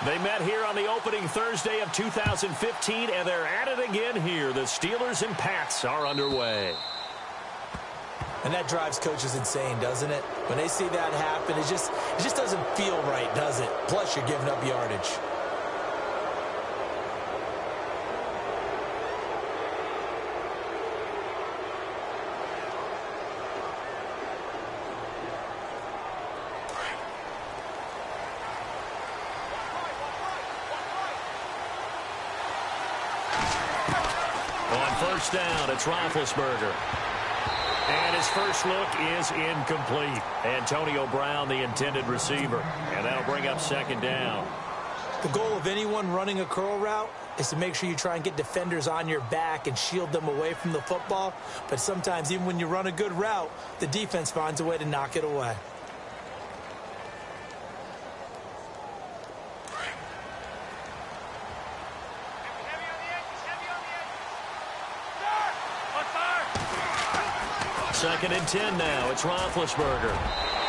They met here on the opening Thursday of 2015, and they're at it again here. The Steelers and Pats are underway. And that drives coaches insane, doesn't it? When they see that happen, it just doesn't feel right, does it? Plus, you're giving up yardage. First down, it's Roethlisberger. And his first look is incomplete. Antonio Brown, the intended receiver. And that'll bring up second down. The goal of anyone running a curl route is to make sure you try and get defenders on your back and shield them away from the football. But sometimes, even when you run a good route, the defense finds a way to knock it away. Second and 10 now. It's Roethlisberger.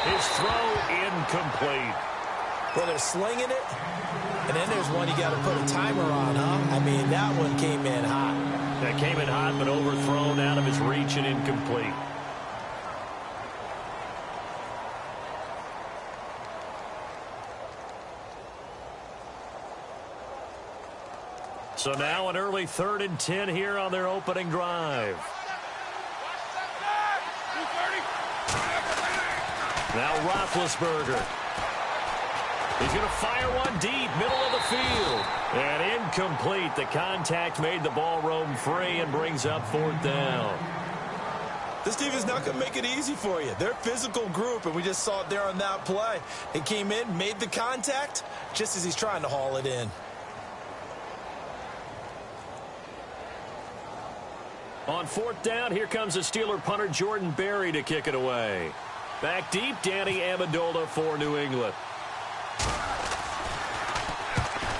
His throw incomplete. Well, they're slinging it, and then there's one you got to put a timer on, huh? I mean, that one came in hot. That came in hot, but overthrown out of his reach and incomplete. So now an early 3rd and 10 here on their opening drive. Now Roethlisberger. He's going to fire one deep, middle of the field. And incomplete. The contact made the ball roam free and brings up 4th down. This defense not going to make it easy for you. They're a physical group, and we just saw it there on that play. He came in, made the contact, just as he's trying to haul it in. On 4th down, here comes the Steeler punter Jordan Berry to kick it away. Back deep, Danny Amendola for New England.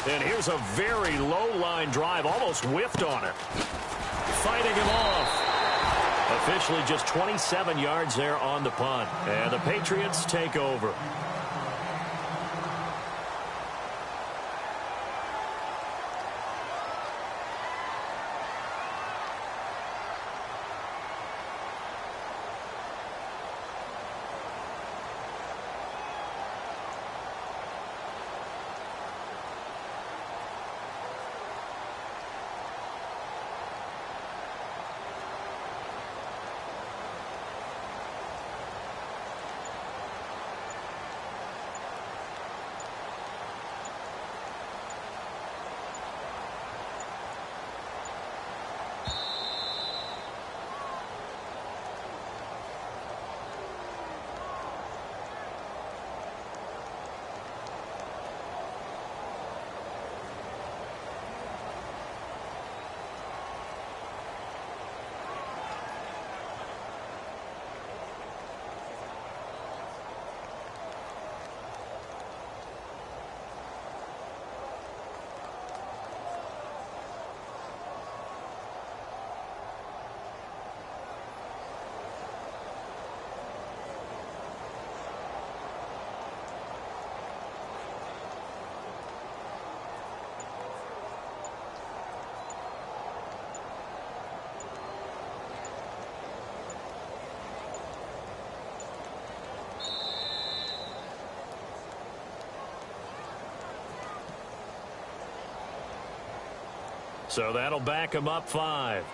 And here's a very low-line drive, almost whiffed on it. Fighting him off. Officially just 27 yards there on the punt. And the Patriots take over. So that'll back him up 5.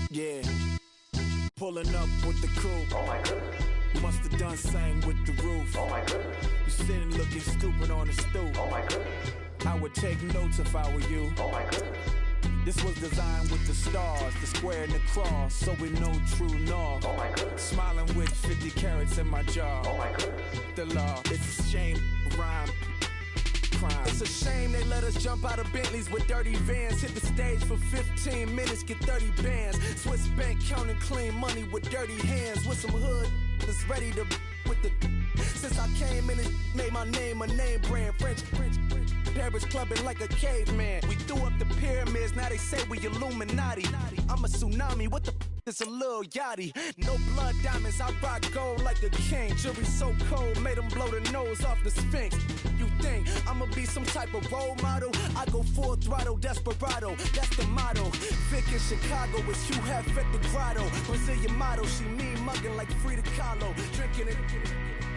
Yeah, pulling up with the crew. Oh my goodness. Must have done same with the roof. Oh my goodness. You looking stupid on the stoop. Oh my goodness. I would take notes if I were you. Oh my goodness. This was designed with the stars, the square and the cross, so we know true north. Oh my goodness. Smiling with 50 carats in my jaw. Oh my goodness. The law, it's a shame, rhyme. Crime. It's a shame they let us jump out of Bentleys with dirty vans. Hit the stage for 15 minutes, get 30 bands. Swiss bank counting clean money with dirty hands. With some hood that's ready to with the. Since I came in and made my name a name brand. French. Paris clubbing like a caveman. We threw up the pyramids, now they say we Illuminati. I'm a tsunami, what the is a little yachty. No blood diamonds, I rock gold like a king. Jury so cold, made them blow the nose off the Sphinx. You think I'ma be some type of role model? I go full throttle, desperado, that's the motto. Vic in Chicago, it's you have at the grotto. Brazilian model, she mean mugging like Frida Kahlo. Drinking it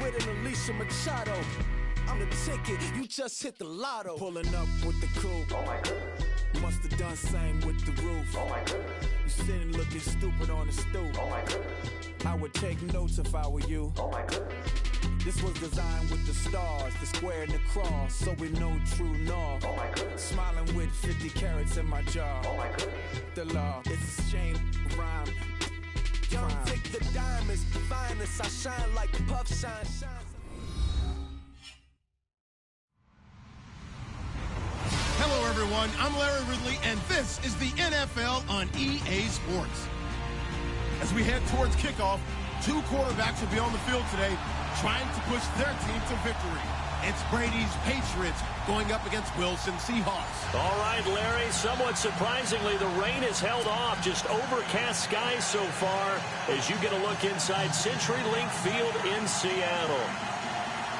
with an Alicia Machado. I'm the ticket, you just hit the lotto. Pulling up with the coupe. Oh my goodness. Must have done same with the roof. Oh my goodness. You sitting looking stupid on the stoop. Oh my goodness. I would take notes if I were you. Oh my goodness. This was designed with the stars, the square and the cross, so we know true north. Oh my goodness. Smiling with 50 carats in my jaw. Oh my goodness. The law, it's a shame, rhyme. Young Vic the diamonds, finest, I shine like puff shine. Hello, everyone. I'm Larry Ridley, and this is the NFL on EA Sports. As we head towards kickoff, two quarterbacks will be on the field today trying to push their team to victory. It's Brady's Patriots going up against Wilson Seahawks. All right, Larry, somewhat surprisingly, the rain has held off. Just overcast skies so far as you get a look inside CenturyLink Field in Seattle.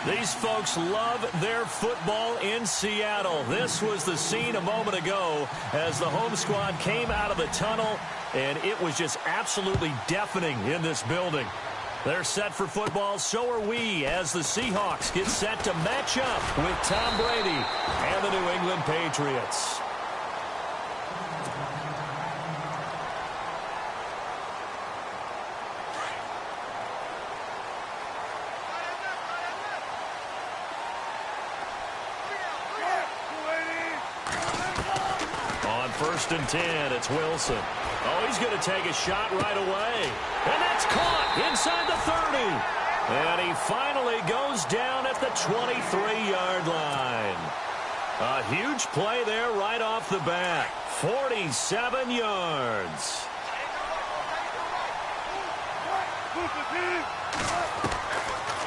These folks love their football in Seattle. This was the scene a moment ago as the home squad came out of the tunnel, and it was just absolutely deafening in this building. They're set for football, so are we, as the Seahawks get set to match up with Tom Brady and the New England Patriots. First and 10, it's Wilson. Oh, he's going to take a shot right away. And that's caught inside the 30. And he finally goes down at the 23-yard line. A huge play there right off the bat. 47 yards.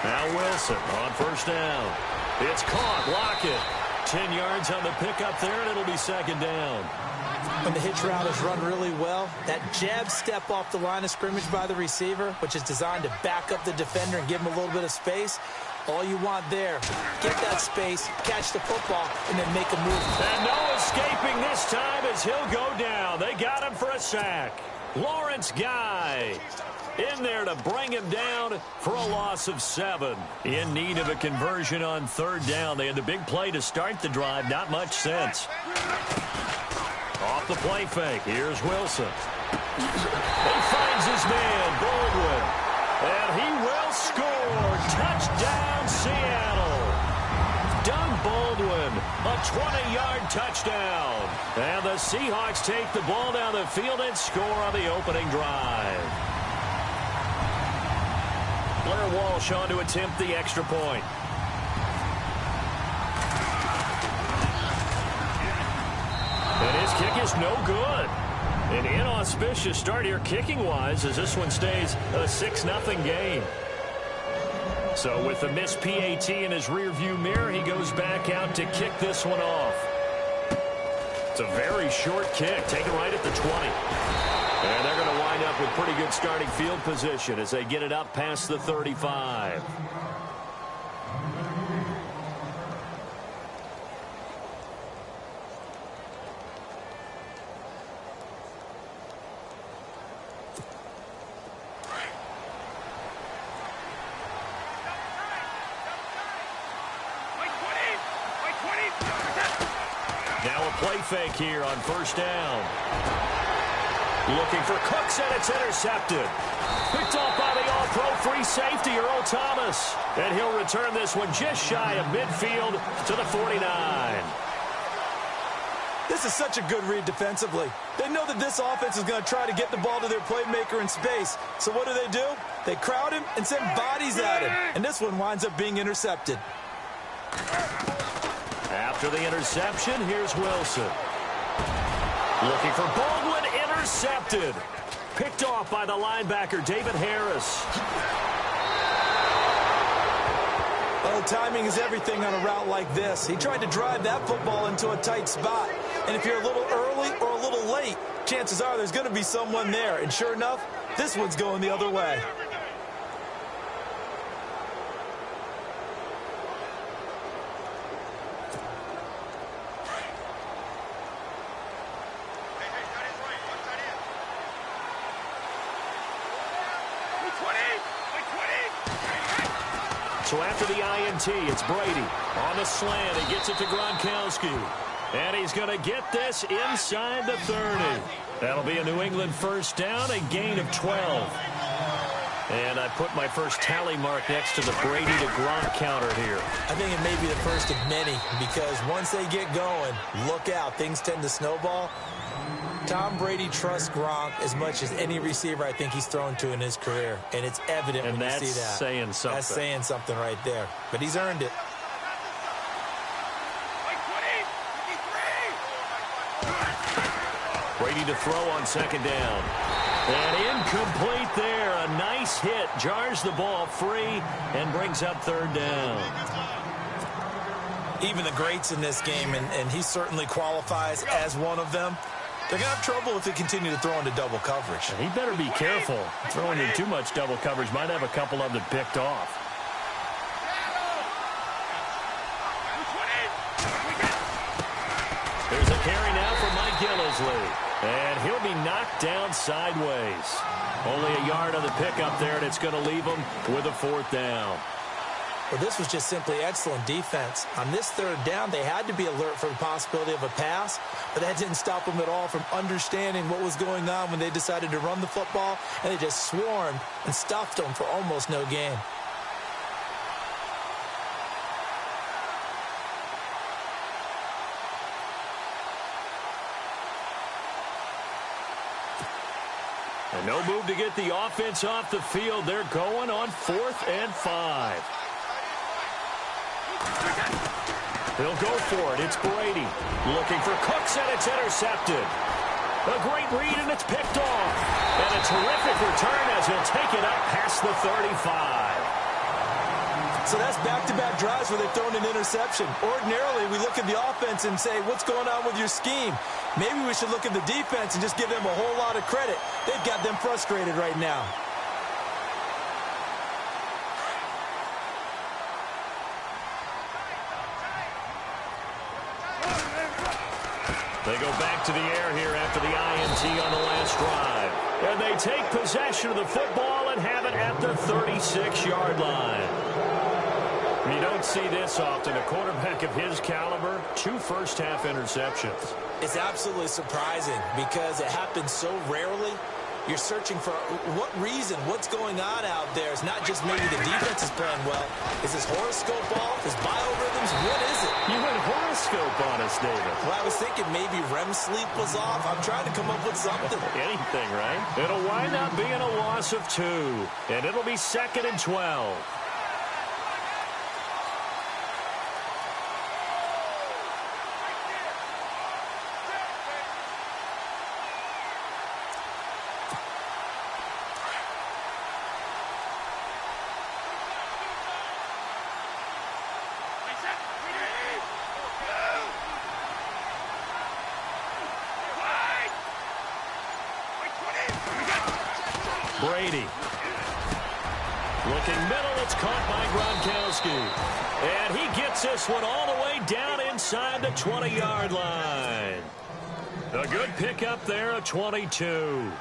Now Wilson on first down. It's caught. Lockett. 10 yards on the pickup there, and it'll be second down. When the hitch route is run really well, that jab step off the line of scrimmage by the receiver, which is designed to back up the defender and give him a little bit of space, all you want there, get that space, catch the football, and then make a move. And no escaping this time as he'll go down. They got him for a sack. Lawrence Guy in there to bring him down for a loss of 7. In need of a conversion on third down. They had the big play to start the drive. Not much sense. Off the play fake. Here's Wilson. He finds his man, Baldwin. And he will score. Touchdown, Seattle. Doug Baldwin, a 20-yard touchdown. And the Seahawks take the ball down the field and score on the opening drive. Blair Walsh on to attempt the extra point. And his kick is no good. An inauspicious start here kicking-wise as this one stays a 6-0 game. So with the missed PAT in his rearview mirror, he goes back out to kick this one off. It's a very short kick, taken right at the 20. And they're going to wind up with pretty good starting field position as they get it up past the 35. Now a play fake here on first down. Looking for Cooks, and it's intercepted. Picked off by the pro free safety, Earl Thomas. And he'll return this one just shy of midfield to the 49. This is such a good read defensively. They know that this offense is going to try to get the ball to their playmaker in space. So what do? They crowd him and send bodies at him. And this one winds up being intercepted. After the interception, here's Wilson. Looking for Baldwin, intercepted. Picked off by the linebacker, David Harris. Well, timing is everything on a route like this. He tried to drive that football into a tight spot. And if you're a little early or a little late, chances are there's going to be someone there. And sure enough, this one's going the other way. So after the INT, it's Brady. On the slant, he gets it to Gronkowski. And he's going to get this inside the 30. That'll be a New England first down, a gain of 12. And I put my first tally mark next to the Brady to Gronk counter here. I think it may be the first of many because once they get going, look out, things tend to snowball. Tom Brady trusts Gronk as much as any receiver I think he's thrown to in his career. And it's evident when you see that. And that's saying something. That's saying something right there. But he's earned it. Brady to throw on second down. And incomplete there. A nice hit. Jars the ball free and brings up third down. Even the greats in this game, and he certainly qualifies as one of them, they're going to have trouble if they continue to throw into double coverage. And he better be careful. Throwing in too much double coverage might have a couple of them picked off. There's a carry now for Mike Gillislee. And he'll be knocked down sideways. Only a yard on the pickup there, and it's going to leave him with a fourth down. Well, this was just simply excellent defense. On this third down, they had to be alert for the possibility of a pass, but that didn't stop them at all from understanding what was going on when they decided to run the football, and they just swarmed and stuffed them for almost no gain. And no move to get the offense off the field. They're going on 4th and 5. He'll go for it. It's Brady. Looking for Cooks, and it's intercepted. A great read, and it's picked off. And a terrific return as he'll take it up past the 35. So that's back-to-back drives where they've thrown an interception. Ordinarily, we look at the offense and say, what's going on with your scheme? Maybe we should look at the defense and just give them a whole lot of credit. They've got them frustrated right now. They go back to the air here after the INT on the last drive. And they take possession of the football and have it at the 36-yard line. You don't see this often. A quarterback of his caliber, 2 first-half interceptions. It's absolutely surprising because it happens so rarely. You're searching for what reason, what's going on out there. It's not just maybe the defense is playing well. Is his horoscope off? His biorhythms? What is it? You went horoscope on us, David. Well, I was thinking maybe REM sleep was off. I'm trying to come up with something. Anything, right? It'll wind up being a loss of 2. And it'll be 2nd and 12. Brady. Looking middle, it's caught by Gronkowski. And he gets this one all the way down inside the 20-yard line. A good pickup there, a 22.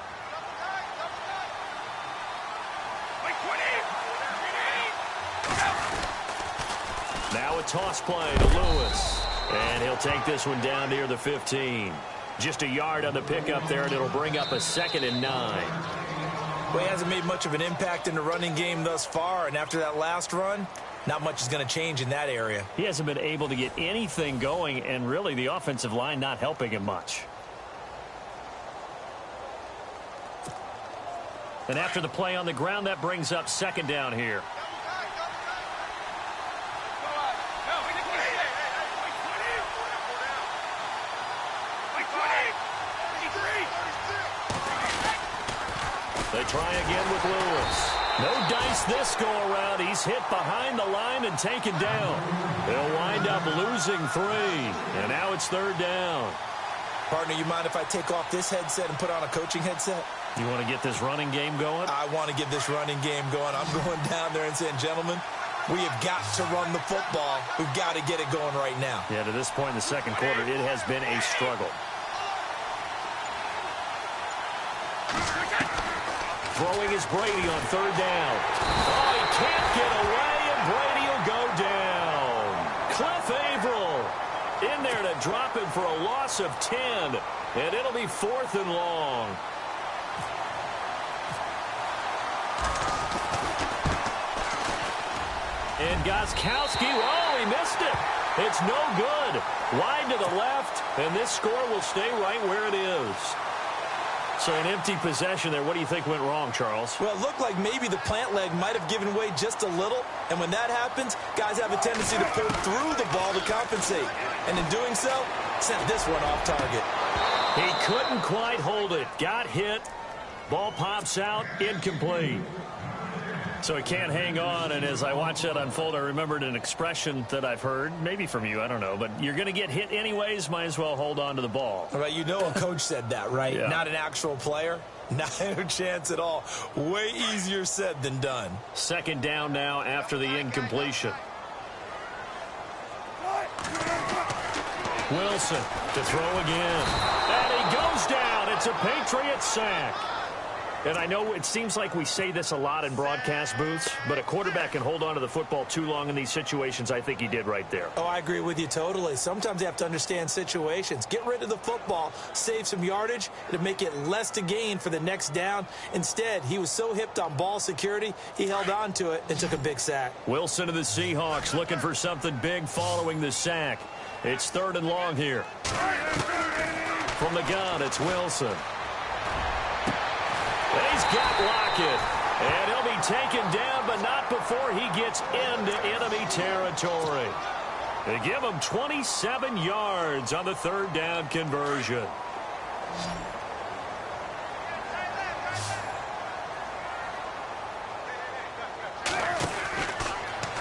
Now a toss play to Lewis. And he'll take this one down near the 15. Just a yard on the pickup there, and it'll bring up a 2nd and 9. Well, he hasn't made much of an impact in the running game thus far, and after that last run, not much is going to change in that area. He hasn't been able to get anything going, and really the offensive line not helping him much. And after the play on the ground, that brings up second down here. They try again with Lewis. No dice this go around. He's hit behind the line and taken down. They'll wind up losing 3. And now it's third down. Partner, you mind if I take off this headset and put on a coaching headset? You want to get this running game going? I want to get this running game going. I'm going down there and saying, gentlemen, we have got to run the football. We've got to get it going right now. Yeah, to this point in the second quarter, it has been a struggle. Throwing is Brady on third down. Oh, he can't get away, and Brady will go down. Cliff Averill in there to drop him for a loss of 10, and it'll be 4th and long. And Gostkowski, oh, he missed it. It's no good. Wide to the left, and this score will stay right where it is. So an empty possession there. What do you think went wrong, Charles? Well, it looked like maybe the plant leg might have given way just a little. And when that happens, guys have a tendency to pull through the ball to compensate. And in doing so, sent this one off target. He couldn't quite hold it. Got hit. Ball pops out. Incomplete. So he can't hang on, and as I watch that unfold, I remembered an expression that I've heard, maybe from you, I don't know, but you're going to get hit anyways, might as well hold on to the ball. All right, you know a coach said that, right? Yeah. Not an actual player. Not a chance at all. Way easier said than done. Second down now after the incompletion. Wilson to throw again. And he goes down. It's a Patriots sack. And I know it seems like we say this a lot in broadcast booths, but a quarterback can hold on to the football too long in these situations. I think he did right there. Oh, I agree with you totally. Sometimes you have to understand situations. Get rid of the football, save some yardage, to make it less to gain for the next down. Instead, he was so hipped on ball security, he held on to it and took a big sack. Wilson of the Seahawks looking for something big following the sack. It's 3rd and long here. From the gun, it's Wilson. He's got Lockett, and he'll be taken down, but not before he gets into enemy territory. They give him 27 yards on the 3rd down conversion.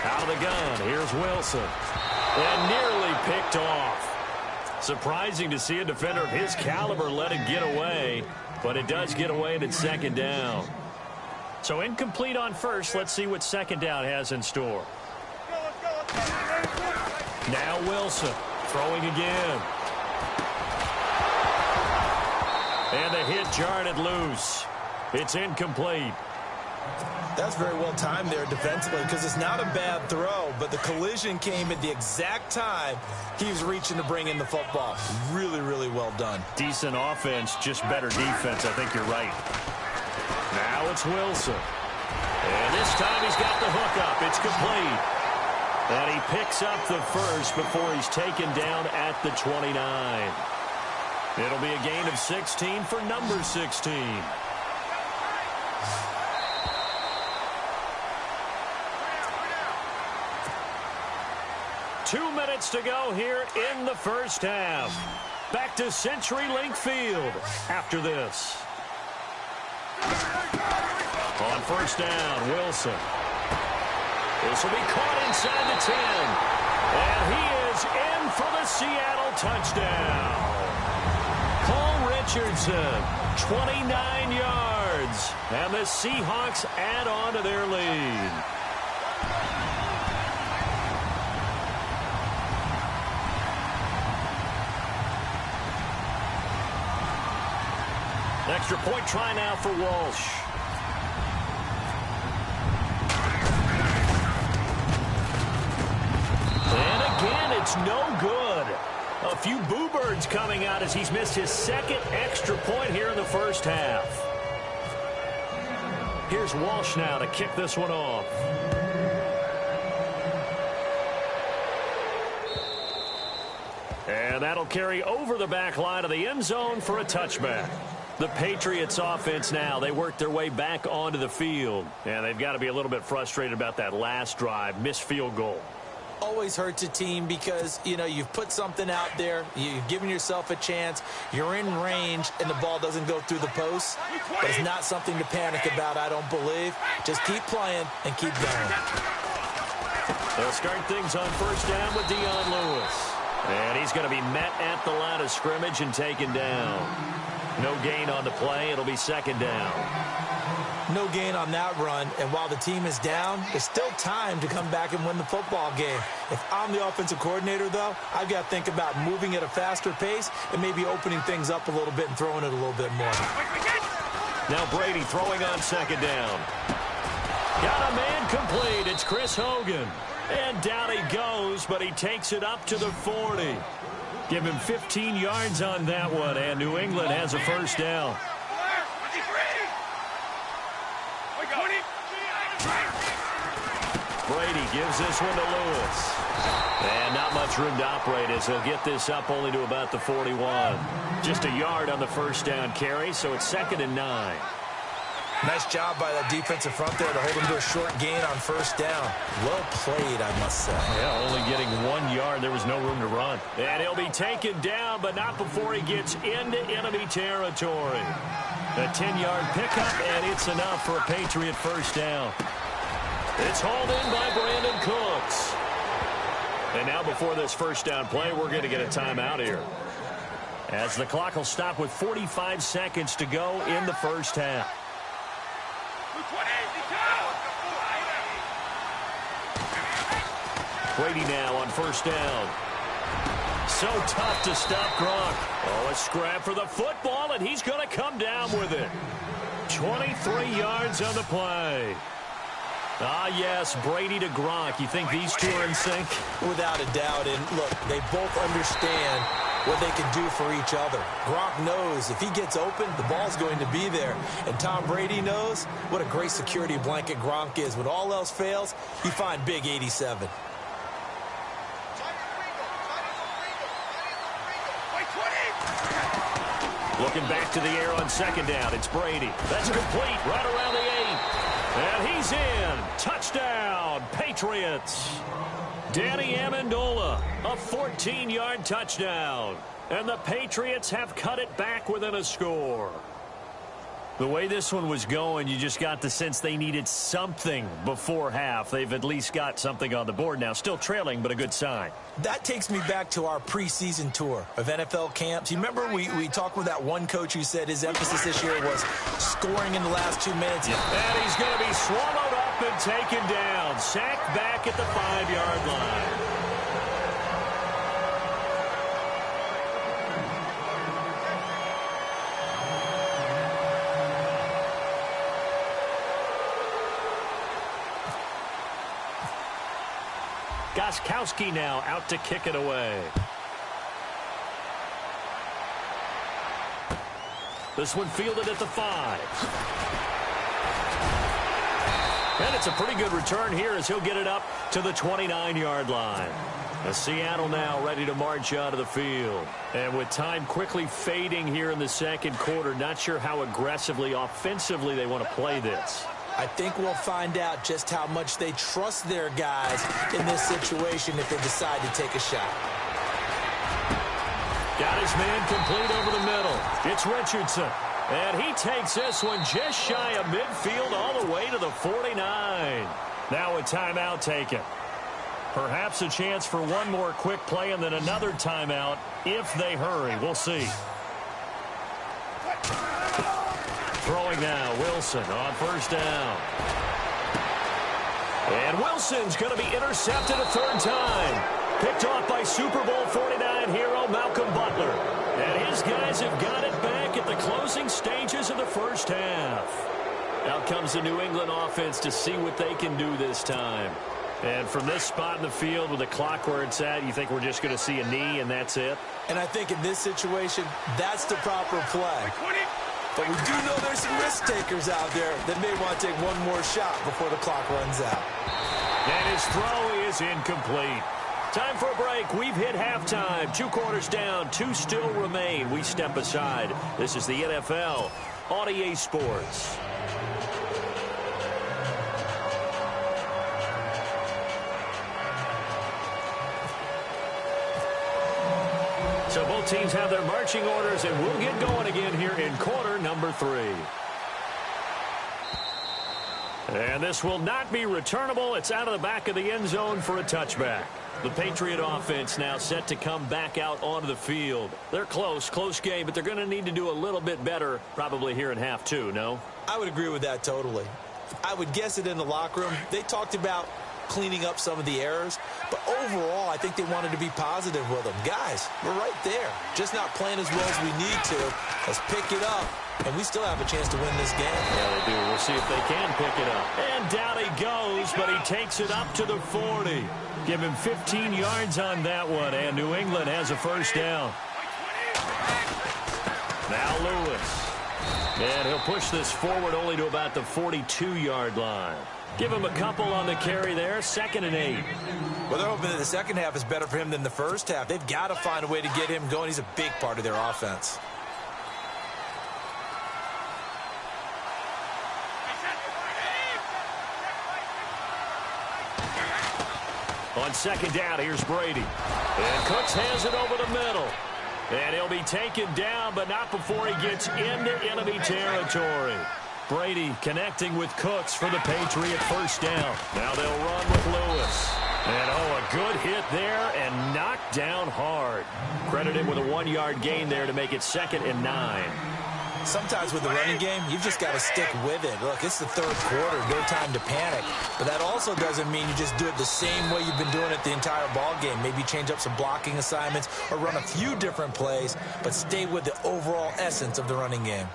Out of the gun, here's Wilson, and nearly picked off. Surprising to see a defender of his caliber let it get away. But it does get away and it's 2nd down. So incomplete on first. Let's see what 2nd down has in store. Now Wilson throwing again. And the hit jarred it loose. It's incomplete. That's very well timed there defensively because it's not a bad throw, but the collision came at the exact time he was reaching to bring in the football. Really, really well done. Decent offense, just better defense. I think you're right. Now it's Wilson. And this time he's got the hook up. It's complete. And he picks up the first before he's taken down at the 29. It'll be a gain of 16 for number 16. 2 minutes to go here in the first half. Back to CenturyLink Field after this. On first down, Wilson. This will be caught inside the 10. And he is in for the Seattle touchdown. Paul Richardson, 29 yards. And the Seahawks add on to their lead. Extra point try now for Walsh. And again, it's no good. A few boo birds coming out as he's missed his 2nd extra point here in the first half. Here's Walsh now to kick this one off. And that'll carry over the back line of the end zone for a touchback. The Patriots offense now, they work their way back onto the field. And they've got to be a little bit frustrated about that last drive, missed field goal. Always hurts a team because, you know, you've put something out there, you've given yourself a chance, you're in range, and the ball doesn't go through the post. But it's not something to panic about, I don't believe. Just keep playing and keep going. They'll start things on first down with Dion Lewis. And he's going to be met at the line of scrimmage and taken down. No gain on the play. It'll be second down. No gain on that run, and while the team is down, there's still time to come back and win the football game. If I'm the offensive coordinator, though, I've got to think about moving at a faster pace and maybe opening things up a little bit and throwing it a little bit more. Now Brady throwing on second down. Got a man complete. It's Chris Hogan. And down he goes, but he takes it up to the 40. Give him 15 yards on that one, and New England has a first down. Brady gives this one to Lewis. And not much room to operate as he'll get this up only to about the 41. Just a yard on the first down carry, so it's 2nd and 9. Nice job by that defensive front there to hold him to a short gain on first down. Well played, I must say. Yeah, only getting 1 yard. There was no room to run. And he'll be taken down, but not before he gets into enemy territory. A 10-yard pickup, and it's enough for a Patriot first down. It's hauled in by Brandon Cooks. And now before this first down play, we're going to get a timeout here, as the clock will stop with 45 seconds to go in the first half. Brady now on first down. So tough to stop Gronk. Oh, a scrap for the football, and he's going to come down with it. 23 yards on the play. Ah, yes, Brady to Gronk. You think these two are in sync? Without a doubt. And look, they both understand what they can do for each other. Gronk knows if he gets open, the ball's going to be there. And Tom Brady knows what a great security blanket Gronk is. When all else fails, you find Big 87. Looking back to the air on second down. It's Brady. That's complete right around the 8. And he's in. Touchdown, Patriots. Danny Amendola, a 14-yard touchdown. And the Patriots have cut it back within a score. The way this one was going, you just got the sense they needed something before half. They've at least got something on the board now. Still trailing, but a good sign. That takes me back to our preseason tour of NFL camps. You remember we talked with that one coach who said his emphasis this year was scoring in the last 2 minutes. Yeah. And he's going to be swallowed up and taken down. Sacked back at the 5-yard line. Gostkowski now out to kick it away. This one fielded at the 5. And it's a pretty good return here as he'll get it up to the 29-yard line. Seattle now ready to march out of the field. And with time quickly fading here in the second quarter, not sure how aggressively, offensively they want to play this. I think we'll find out just how much they trust their guys in this situation if they decide to take a shot. Got his man complete over the middle. It's Richardson. And he takes this one just shy of midfield all the way to the 49. Now a timeout taken. Perhaps a chance for one more quick play and then another timeout if they hurry. We'll see. Throwing now, Wilson on first down. And Wilson's going to be intercepted a third time. Picked off by Super Bowl 49 hero Malcolm Butler. And his guys have got it back at the closing stages of the first half. Out comes the New England offense to see what they can do this time. And from this spot in the field with the clock where it's at, you think we're just going to see a knee and that's it? And I think in this situation, that's the proper play. But we do know there's some risk takers out there that may want to take one more shot before the clock runs out. And his throw is incomplete. Time for a break. We've hit halftime. 2 quarters down. 2 still remain. We step aside. This is the NFL on EA Sports. So both teams have their marching orders, and we'll get going again here in quarter number 3. And this will not be returnable. It's out of the back of the end zone for a touchback. The Patriot offense now set to come back out onto the field. They're close game, but they're going to need to do a little bit better probably here in half 2, no? I would agree with that totally. I would guess it in the locker room. They talked about cleaning up some of the errors, but overall, I think they wanted to be positive with them. Guys, we're right there. Just not playing as well as we need to. Let's pick it up, and we still have a chance to win this game. Yeah, they do. We'll see if they can pick it up. And down he goes, but he takes it up to the 40. Give him 15 yards on that one, and New England has a first down. Now Lewis. And he'll push this forward only to about the 42-yard line. Give him a couple on the carry there, 2nd and 8. Well, they're hoping that the second half is better for him than the first half. They've got to find a way to get him going. He's a big part of their offense. On 2nd down, here's Brady. And Cooks has it over the middle. And he'll be taken down, but not before he gets into enemy territory. Brady connecting with Cooks for the Patriot first down. Now they'll run with Lewis. And, a good hit there and knocked down hard. Credit him with a 1-yard gain there to make it 2nd and 9. Sometimes with the running game, you've just got to stick with it. Look, it's the 3rd quarter, no time to panic. But that also doesn't mean you just do it the same way you've been doing it the entire ball game. Maybe change up some blocking assignments or run a few different plays, but stay with the overall essence of the running game.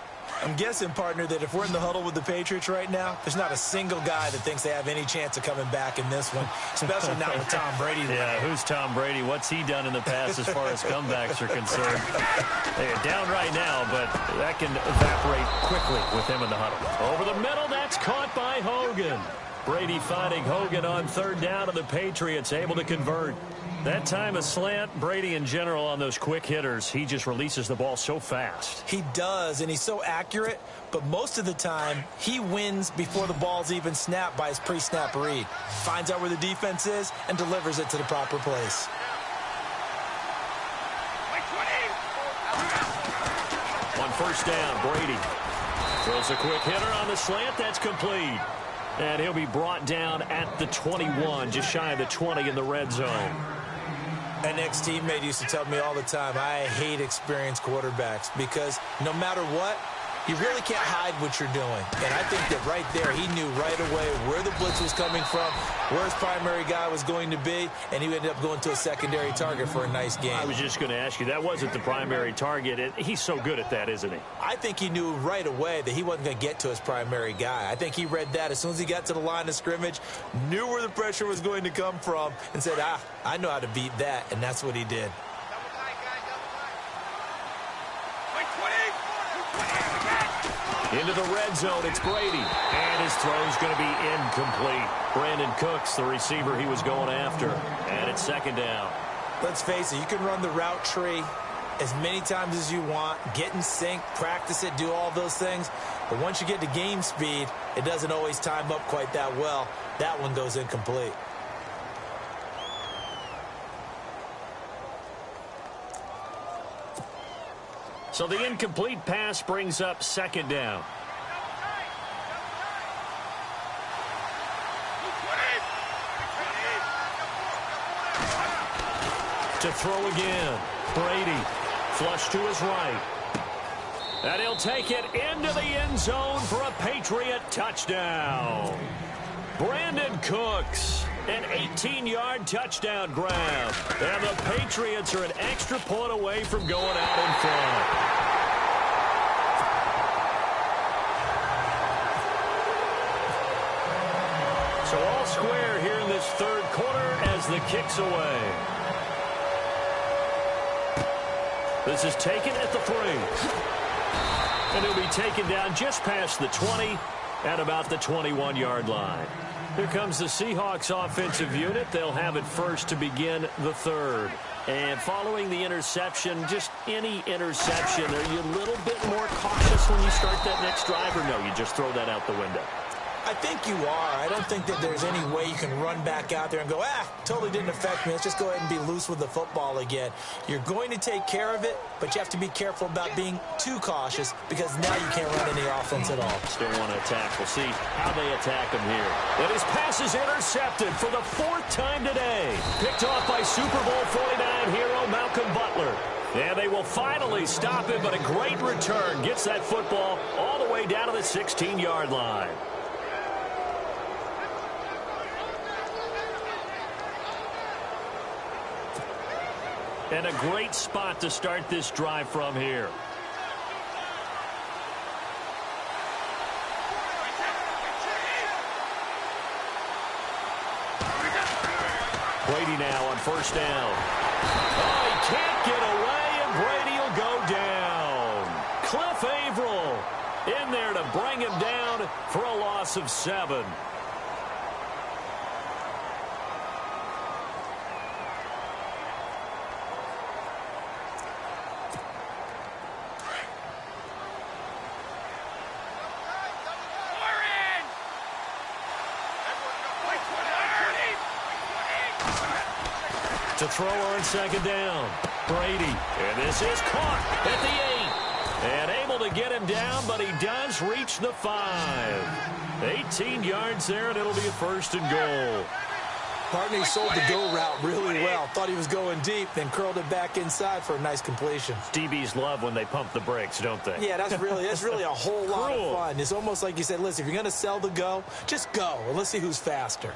I'm guessing, partner, that if we're in the huddle with the Patriots right now, there's not a single guy that thinks they have any chance of coming back in this one, especially not with Tom Brady. Yeah, who's Tom Brady? What's he done in the past as far as comebacks are concerned? They're down right now, but that can evaporate quickly with him in the huddle. Over the middle, that's caught by Hogan. Brady finding Hogan on 3rd down, and the Patriots able to convert. That time a slant. Brady in general on those quick hitters, he just releases the ball so fast. He does, and he's so accurate, but most of the time he wins before the ball's even snapped by his pre-snap read. Finds out where the defense is and delivers it to the proper place. On 1st down, Brady throws a quick hitter on the slant. That's complete. And he'll be brought down at the 21, just shy of the 20 in the red zone. An ex-teammate used to tell me all the time, I hate experienced quarterbacks because no matter what, you really can't hide what you're doing. And I think that right there, he knew right away where the blitz was coming from, where his primary guy was going to be, and he ended up going to a secondary target for a nice game. I was just going to ask you, that wasn't the primary target. He's so good at that, isn't he? I think he knew right away that he wasn't going to get to his primary guy. I think he read that as soon as he got to the line of scrimmage, knew where the pressure was going to come from, and said, I know how to beat that, and that's what he did. Into the red zone, it's Brady. And his throw's going to be incomplete. Brandon Cooks, the receiver he was going after. And it's 2nd down. Let's face it, you can run the route tree as many times as you want, get in sync, practice it, do all those things. But once you get to game speed, it doesn't always time up quite that well. That one goes incomplete. So the incomplete pass brings up 2nd down. To throw again. Brady flush to his right. And he'll take it into the end zone for a Patriot touchdown. Brandon Cooks, an 18-yard touchdown grab. And the Patriots are an extra point away from going out in front. So all square here in this 3rd quarter as the kick's away. This is taken at the 3. And he'll be taken down just past the 20 at about the 21-yard line. Here comes the Seahawks offensive unit. They'll have it first to begin the third. And following the interception, just any interception, are you a little bit more cautious when you start that next drive, or no, you just throw that out the window? I think you are. I don't think that there's any way you can run back out there and go, totally didn't affect me. Let's just go ahead and be loose with the football again. You're going to take care of it, but you have to be careful about being too cautious because now you can't run any offense at all. Still want to attack. We'll see how they attack him here. And his pass is intercepted for the 4th time today. Picked off by Super Bowl 49 hero Malcolm Butler. And they will finally stop him, but a great return gets that football all the way down to the 16-yard line. And a great spot to start this drive from here. Brady now on first down. Oh, he can't get away, and Brady will go down. Cliff Averill in there to bring him down for a loss of 7. To throw on second down. Brady. And this is caught at the 8. And able to get him down, but he does reach the 5. 18 yards there, and it'll be a 1st and goal. Partney sold the go route really well. Thought he was going deep, then curled it back inside for a nice completion. DBs love when they pump the brakes, don't they? Yeah, that's really a whole lot of fun. It's almost like you said, listen, if you're going to sell the go, just go. And let's see who's faster.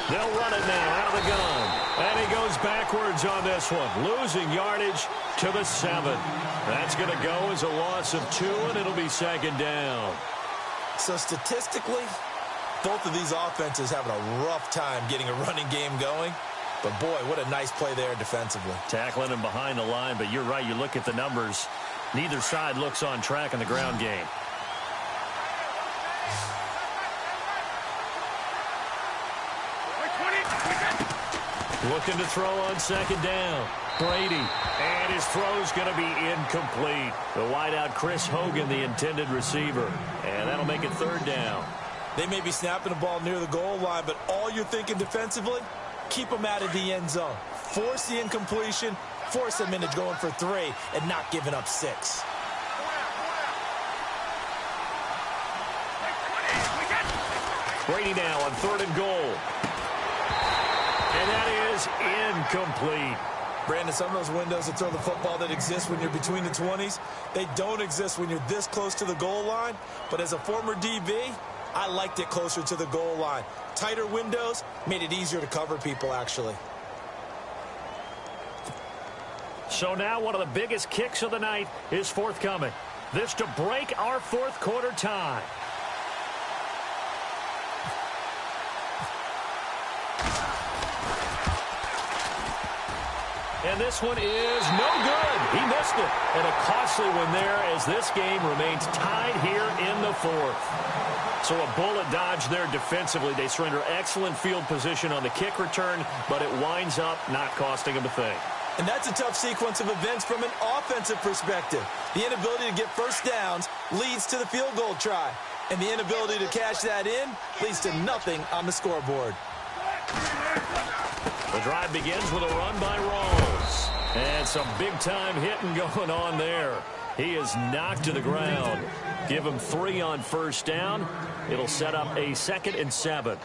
They'll run it now out of the gun. And he goes backwards on this one, losing yardage to the 7. That's going to go as a loss of 2, and it'll be 2nd down. So statistically, both of these offenses having a rough time getting a running game going. But, boy, what a nice play there defensively. Tackling him behind the line, but you're right. You look at the numbers. Neither side looks on track in the ground game. Looking to throw on second down. Brady. And his throw's going to be incomplete. The wideout, Chris Hogan, the intended receiver. And that'll make it 3rd down. They may be snapping the ball near the goal line, but all you're thinking defensively, keep them out of the end zone. Force the incompletion, force them into going for 3, and not giving up 6. Brady now on 3rd and goal. And that is incomplete. Brandon, some of those windows to throw the football that exist when you're between the 20s, they don't exist when you're this close to the goal line. But as a former DB, I liked it closer to the goal line. Tighter windows made it easier to cover people, actually. So now one of the biggest kicks of the night is forthcoming. This to break our 4th quarter tie. And this one is no good. He missed it. And a costly one there as this game remains tied here in the 4th. So a bullet dodge there defensively. They surrender excellent field position on the kick return, but it winds up not costing them a thing. And that's a tough sequence of events from an offensive perspective. The inability to get first downs leads to the field goal try. And the inability to cash that in leads to nothing on the scoreboard. The drive begins with a run by Rawls. And some big-time hitting going on there. He is knocked to the ground. Give him 3 on first down. It'll set up a 2nd and 7.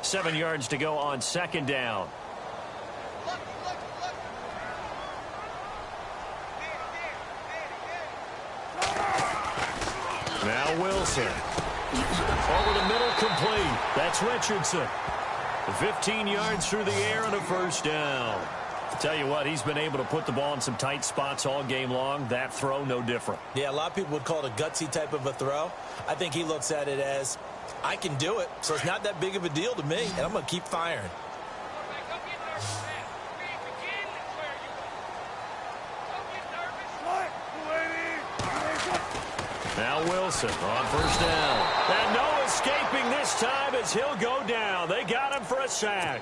7 yards to go on 2nd down. Now Wilson. Over the middle, complete. That's Richardson. 15 yards through the air and a first down. Tell you what, he's been able to put the ball in some tight spots all game long. That throw, no different. Yeah, a lot of people would call it a gutsy type of a throw. I think he looks at it as, I can do it, so it's not that big of a deal to me, and I'm going to keep firing. Now Wilson on first down. And no escaping this time as he'll go down. They got him for a sack.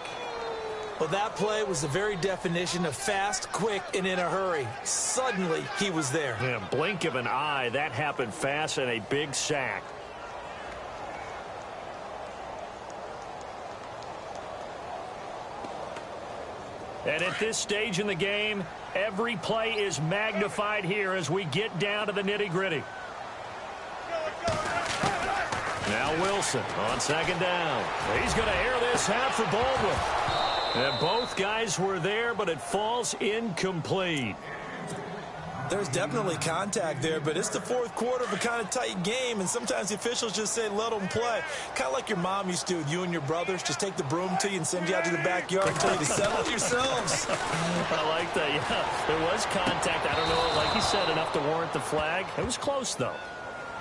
Well, that play was the very definition of fast, quick, and in a hurry. Suddenly, he was there. Yeah, blink of an eye. That happened fast and a big sack. And at this stage in the game, every play is magnified here as we get down to the nitty-gritty. Now Wilson on second down. He's going to air this out for Baldwin. And both guys were there, but it falls incomplete. There's definitely contact there, but it's the fourth quarter of a kind of tight game, and sometimes the officials just say, let them play. Kind of like your mom used to with you and your brothers. Just take the broom to you and send you out to the backyard and tell you to settle it yourselves. I like that, yeah. There was contact. I don't know, like you said, enough to warrant the flag. It was close, though.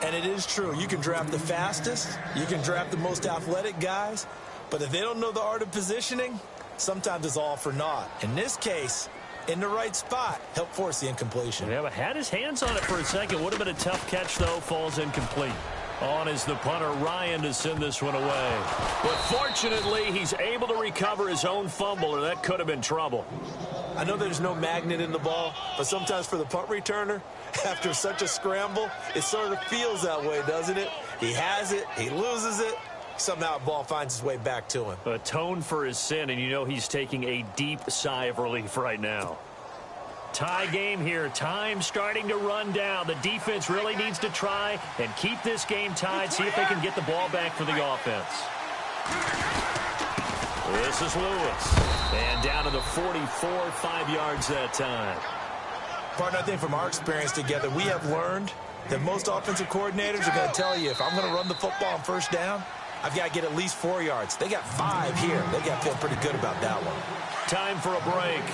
And it is true. You can draft the fastest. You can draft the most athletic guys. But if they don't know the art of positioning, sometimes it's all for naught. In this case, in the right spot, help force the incompletion. Yeah, but had his hands on it for a second. Would have been a tough catch, though. Falls incomplete. On is the punter, Ryan, to send this one away. But fortunately, he's able to recover his own fumble, or that could have been trouble. I know there's no magnet in the ball, but sometimes for the punt returner, after such a scramble, it sort of feels that way, doesn't it? He has it, he loses it, somehow the ball finds its way back to him. Atone for his sin, and you know he's taking a deep sigh of relief right now. Tie game here. Time starting to run down. The defense really needs to try and keep this game tied, see if they can get the ball back for the offense. This is Lewis. And down to the 44, 5 yards that time. Partner, I think from our experience together, we have learned that most offensive coordinators are going to tell you, if I'm going to run the football on first down, I've got to get at least 4 yards. They got 5 here. They got to feel pretty good about that one. Time for a break.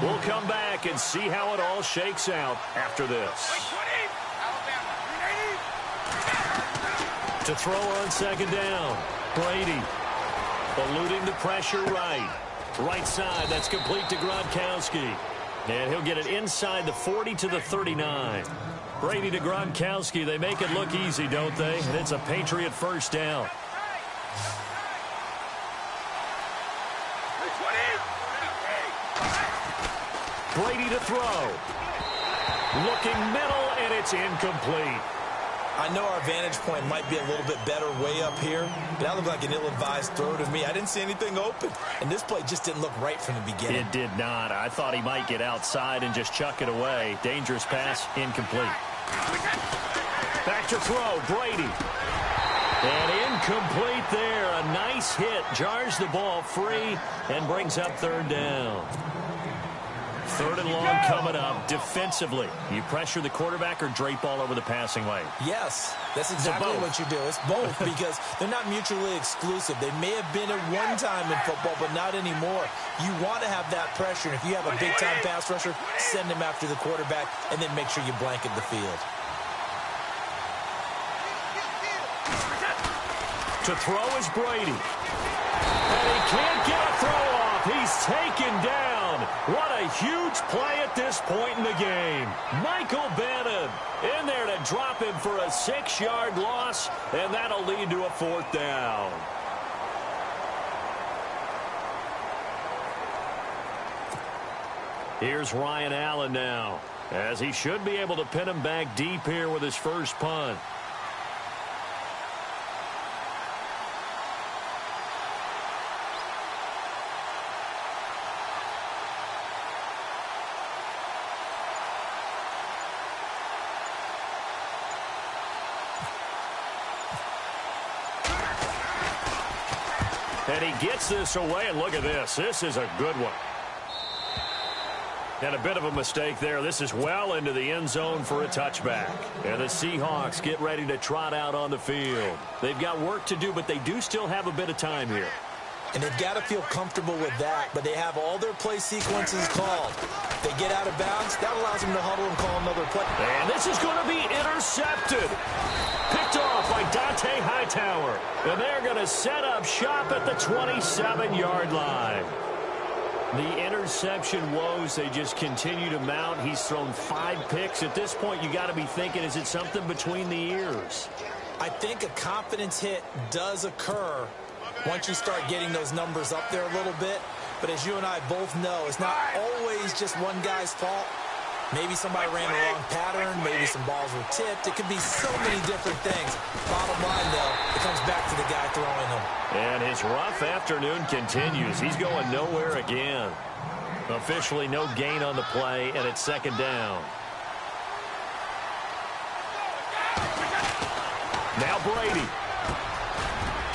We'll come back and see how it all shakes out after this. To throw on second down, Brady. Eluding the pressure right. Right side, that's complete to Gronkowski. And he'll get it inside the 40 to the 39. Brady to Gronkowski. They make it look easy, don't they? And it's a Patriot first down. Brady to throw. Looking middle, and it's incomplete. I know our vantage point might be a little bit better way up here, but that looked like an ill-advised throw to me. I didn't see anything open, and this play just didn't look right from the beginning. It did not. I thought he might get outside and just chuck it away. Dangerous pass, incomplete. Back to throw, Brady. And incomplete there. A nice hit. Jars the ball free and brings up third down. Third and long coming up defensively. You pressure the quarterback or drape all over the passing lane? Yes, that's exactly what you do. It's both because they're not mutually exclusive. They may have been at one time in football, but not anymore. You want to have that pressure. And if you have a big-time pass rusher, send him after the quarterback and then make sure you blanket the field. To throw is Brady. And he can't get a throw off. He's taken down. What a huge play at this point in the game. Michael Bannon in there to drop him for a 6-yard loss, and that'll lead to a fourth down. Here's Ryan Allen now, as he should be able to pin him back deep here with his first punt. And he gets this away, and look at this. This is a good one. And a bit of a mistake there. This is well into the end zone for a touchback. And the Seahawks get ready to trot out on the field. They've got work to do, but they do still have a bit of time here. And they've got to feel comfortable with that, but they have all their play sequences called. They get out of bounds, that allows them to huddle and call another play. And this is going to be intercepted. Picked off by Dante Hightower. And they're going to set up shop at the 27-yard line. The interception woes, they just continue to mount. He's thrown 5 picks. At this point, you got to be thinking, is it something between the ears? I think a confidence hit does occur once you start getting those numbers up there a little bit. But as you and I both know, it's not always just one guy's fault. Maybe somebody ran the wrong pattern. Maybe some balls were tipped. It could be so many different things. Bottom line, though, it comes back to the guy throwing them. And his rough afternoon continues. He's going nowhere again. Officially no gain on the play, and it's second down. Now Brady.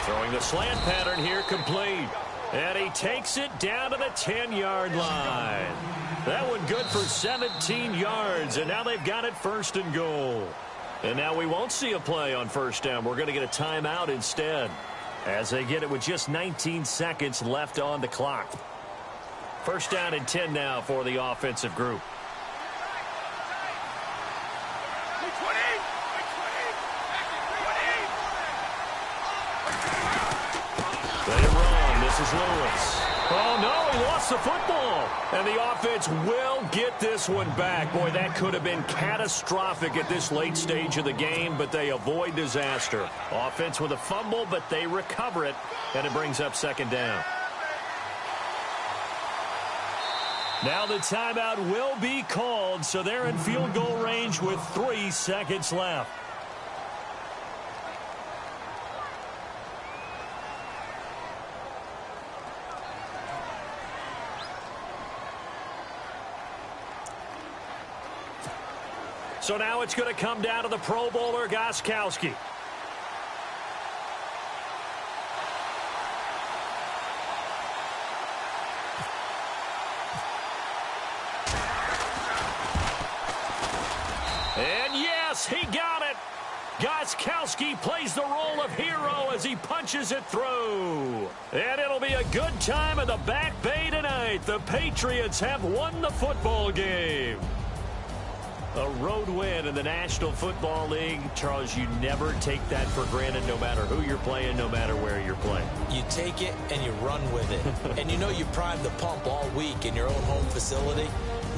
Throwing the slant pattern here, complete. And he takes it down to the 10-yard line. That one good for 17 yards, and now they've got it first and goal. And now we won't see a play on first down. We're going to get a timeout instead, as they get it with just 19 seconds left on the clock. First down and 10 now for the offensive group. They run. This is Lewis. Oh, no, he lost the football. And the offense will get this one back. Boy, that could have been catastrophic at this late stage of the game, but they avoid disaster. Offense with a fumble, but they recover it, and it brings up second down. Now the timeout will be called, so they're in field goal range with 3 seconds left. So now it's going to come down to the Pro Bowler, Gostkowski. And yes, he got it. Gostkowski plays the role of hero as he punches it through. And it'll be a good time in the Back Bay tonight. The Patriots have won the football game. A road win in the National Football League. Charles, you never take that for granted, no matter who you're playing, no matter where you're playing. You take it and you run with it. And you know you primed the pump all week in your own home facility.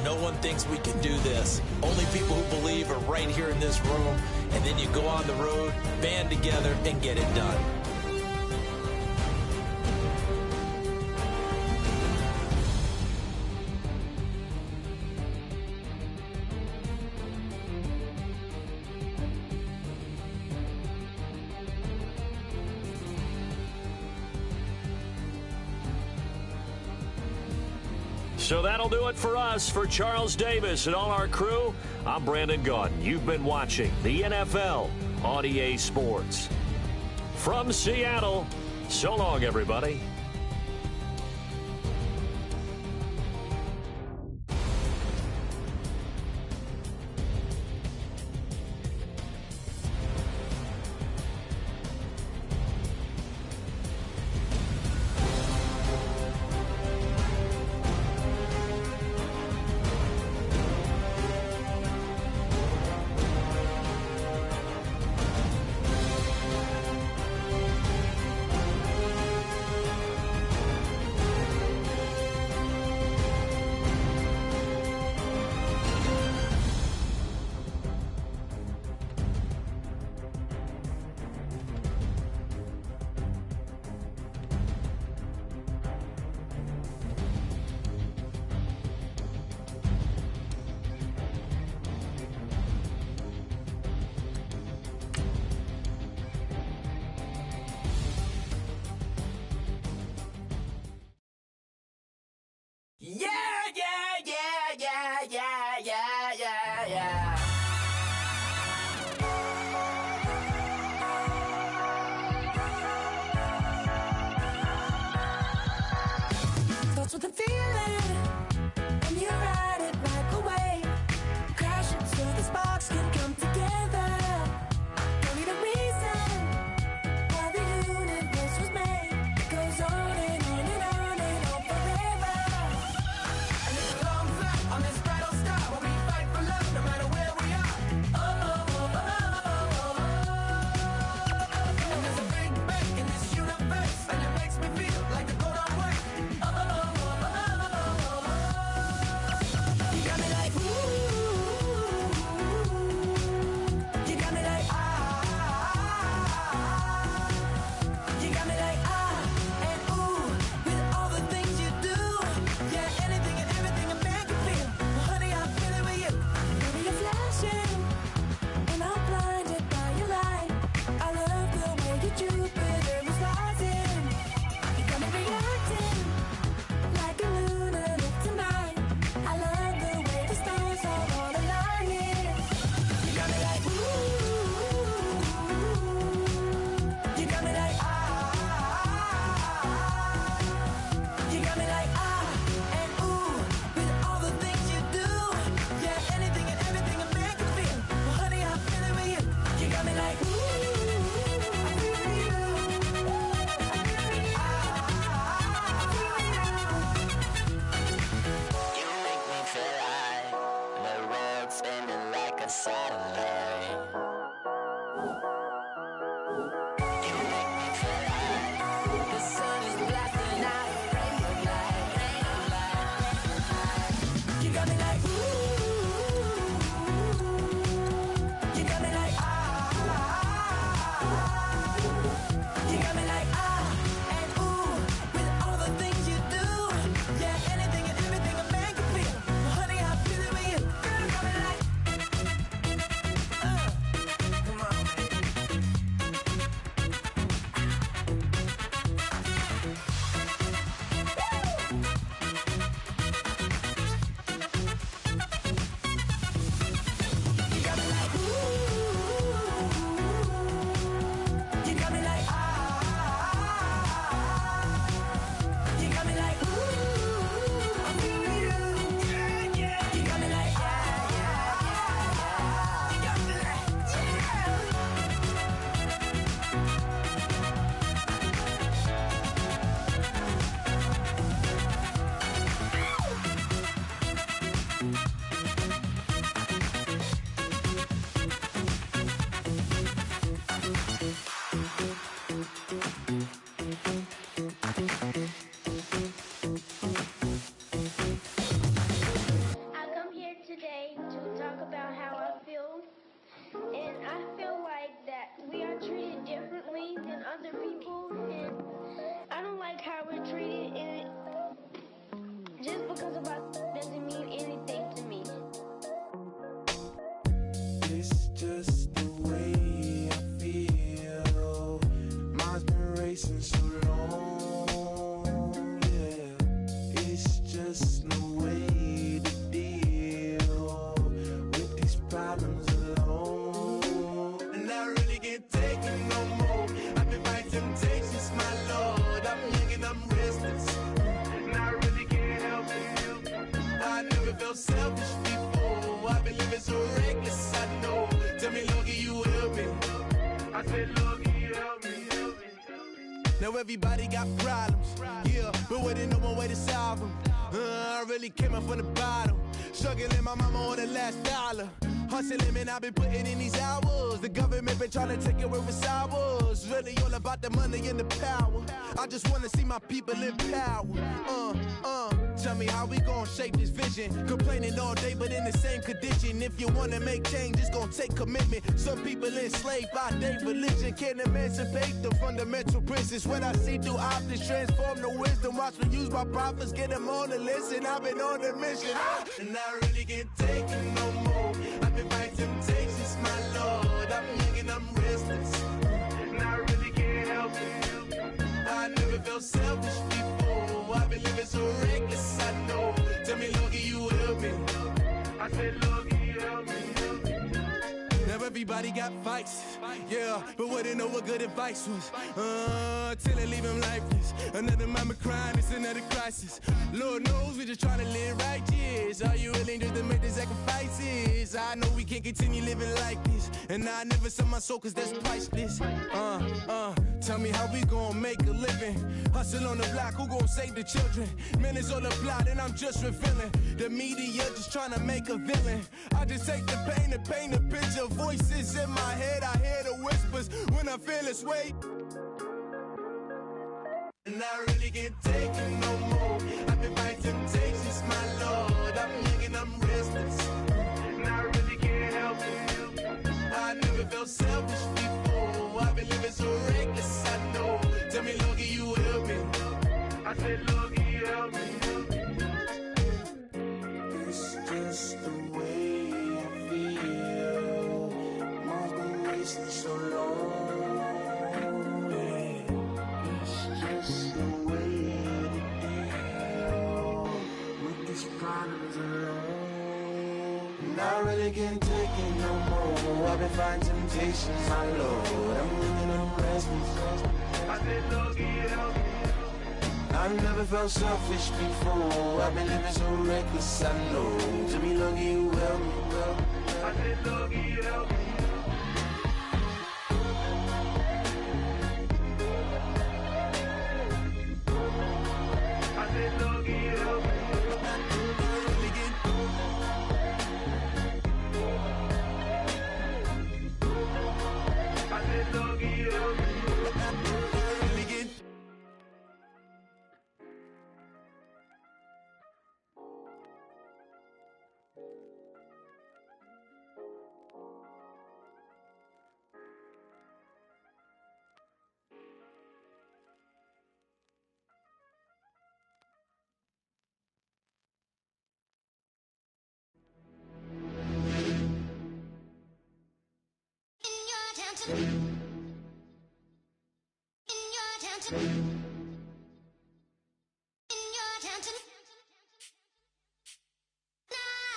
No one thinks we can do this. Only people who believe are right here in this room. And then you go on the road, band together, and get it done. So that'll do it for us. For Charles Davis and all our crew, I'm Brandon Gaudin. You've been watching the NFL on EA Sports. From Seattle, so long, everybody. With the feeling, and you ride it It's just the way I feel. Mine's been racing so long, yeah. It's just no way to deal with these problems alone. And I really can't take it no more. I've been fighting temptations, my Lord. I'm young and I'm restless, and I really can't help it. I never felt selfish before. I've been living so reckless, I know. Tell me, Lord, can you help me? I said, Lord, can you help me? Now everybody got problems, yeah, but waiting no one way to solve them. I really came up from the bottom, struggling my mama on the last dollar. Hustling, man, I've been putting in these hours. The government been trying to take away what's ours. Really all about the money and the power. I just wanna see my people in power. Tell me how we gon' shape this vision. Complaining all day, but in the same condition. If you wanna make change, it's gon' take commitment. Some people enslaved by their religion can't emancipate the fundamental principles. What I see through optics transform the wisdom. Watch me use my prophets, get them on the list, and I've been on the mission. And I really can't take it no more. I've been fighting temptations, my Lord. I'm young and I'm restless, and I really can't help it. I never felt selfish before. I've been living so reckless, I know. Tell me, Lord, can you help me? I said, Lord, can you help me? Now everybody got fights, yeah, but wouldn't know what good advice was. Till they leave him lifeless. Another mama crying, it's another crisis. Lord knows we just trying to live righteous. Are you willing just to make the sacrifices? I know we can't continue living like this, and I never sell my soul cause that's priceless. Tell me how we gon' make a living. Hustle on the block, who gon' save the children? Man, it's all a plot and I'm just revealing. The media just trying to make a villain. I just take the pain and paint a picture. Voices in my head, I hear the whispers when I feel this way. And I really can't take it no more. I've been fighting temptations, my Lord. I'm young and I'm restless, and I really can't help it. I never felt selfish before. I've been living so reckless, I know. Tell me, Lord, can you help me? I said, Lord, can you help me? It's just the way I feel. Mine's been racing so long. Just the way to deal with these problems alone. And I really can't take it no more. I've been fighting temptations, my Lord. I'm living on restless. I said, Lord, can you help me? I've never felt selfish before. I've been living so reckless, I know. To me, Lord, can you help me? I said, Lord, can you help me?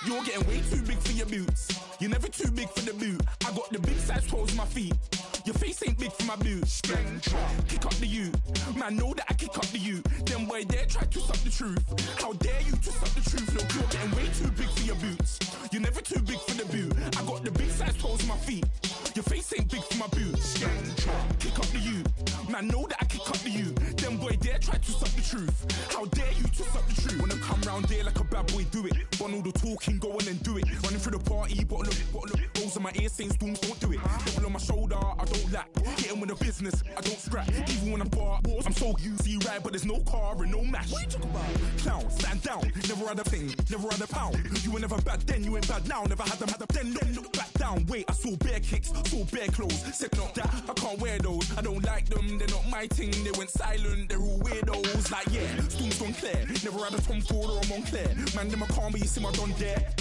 You're getting way too big for your boots. You're never too big for the boot. I got the big size toes in my feet. Your face ain't big for my boots. Kick up the you. Man, know that I kick up the you. Them boy there try to suck the truth. How dare you to suck the truth? Look, you're getting way too big for your boots. You're never too big for the boot. I got the big size toes in my feet. Your face ain't big for my boots. Kick up the you. Man, know that I kick up the you. Them boy there try to suck the truth. How dare you to suck the truth? Wanna come round there like a bad boy, do it. Want all the talking, go on and do it. Running through the party, bottle up. Rolls in my ear saying storms, don't do it. Devil on my shoulder, I don't lack. Hitting with a business, I don't scrap. Even when I'm bar, I'm so easy right, but there's no car and no match. What you talk about? Clown, stand down. Never had a thing, never had a pound. You were never bad then, you ain't bad now. Never had them, then look back down. Wait, I saw bare kicks, saw bare clothes. Said not that, I can't wear those. I don't like them, they're not my thing. They went silent, they're all weirdos. Like yeah, storms gone clear. Never had a Tom Ford or a Montclair. Man, them a calm, but you see my don there.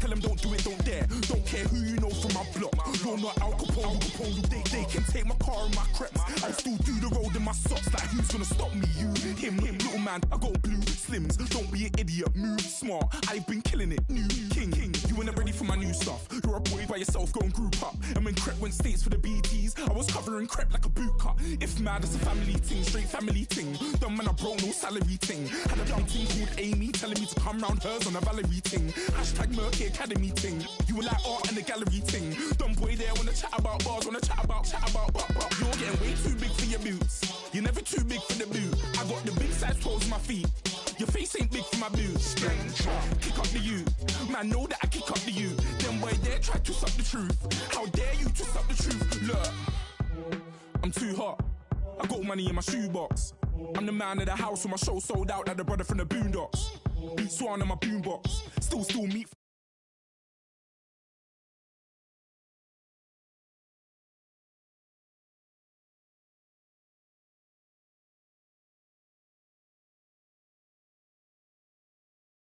Tell them don't do it, don't dare. Don't care who you know from my block. You're not Al Capone, they can take my car and my creps. I'll still do the road in my socks. Like who's gonna stop me? You, him, little man. I got blue slims. Don't be an idiot, move smart. I've been killing it, new king. You were never ready for my new stuff. You're a boy by yourself, go and group up. And when Crep went states for the BTs, I was covering Crep like a boot cut. If mad, it's a family ting, straight family ting. Dumb man, I bro, no salary ting. Had a young ting called Amy, telling me to come round hers on a Valerie ting. Hashtag Murky Academy ting. You were like art and the gallery ting. Dumb boy there, wanna chat about bars, wanna chat about. You're getting way too big for your boots. You're never too big for the boot. I got the big size toes on my feet. Your face ain't big for my boots. Kick up the you. Man, know that I kick up the you. Them boy there try to suck the truth. How dare you to suck the truth? Look, I'm too hot. I got money in my shoebox. I'm the man of the house when my show sold out like the brother from the Boondocks. Beat Swan in my boombox. Still meat.